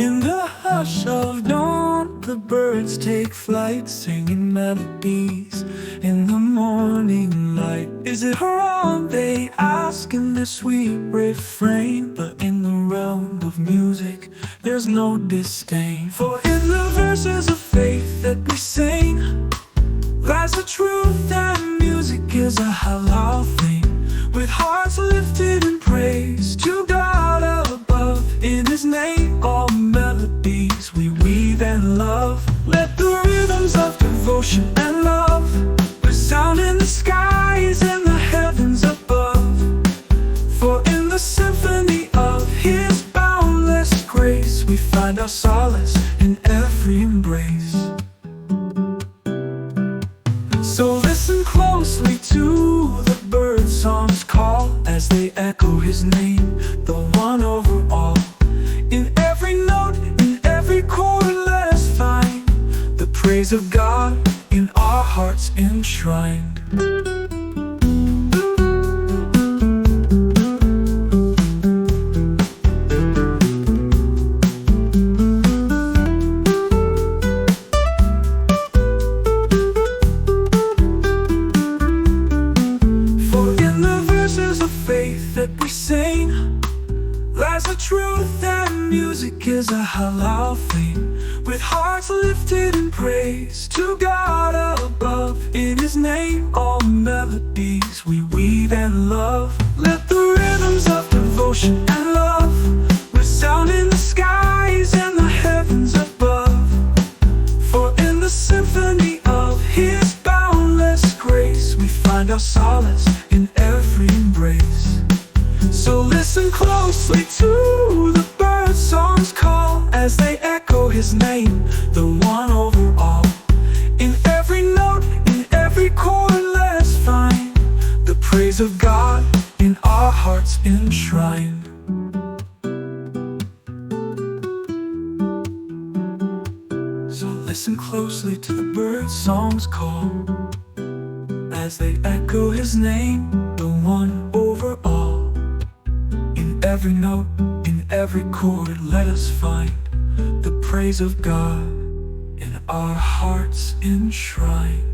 In the hush of dawn, the birds take flight, singing melodies in the morning light. Is it wrong, they ask in their sweet refrain? But in the realm of music, there's no disdain. For in the verses of faith that we sing lies the truth that music is a halal thing. With hearts lifted in praise to God above, in His name all melodies we weave and love. Let the rhythms of devotion and love resound in the skies and the heavens above. For in the symphony of His boundless grace we find our solace in every embrace. So listen closely to the bird song's call as they echo His name, the one over all. In every note, in every chord, let us find the praise of God in our hearts enshrined. That we sing lies the truth that music is a halal thing. With hearts lifted in praise to God above, in His name all melodies we weave and love. Let the rhythms of devotion and love resound in the skies and the heavens above. For in the symphony of His boundless grace we find our solace in every embrace. So listen closely to the bird song's call as they echo His name, the one over all. In every note, in every chord, let us find the praise of God in our hearts enshrined. So listen closely to the bird song's call as they echo His name, the one over all. Every note, in every chord, let us find the praise of God in our hearts enshrined.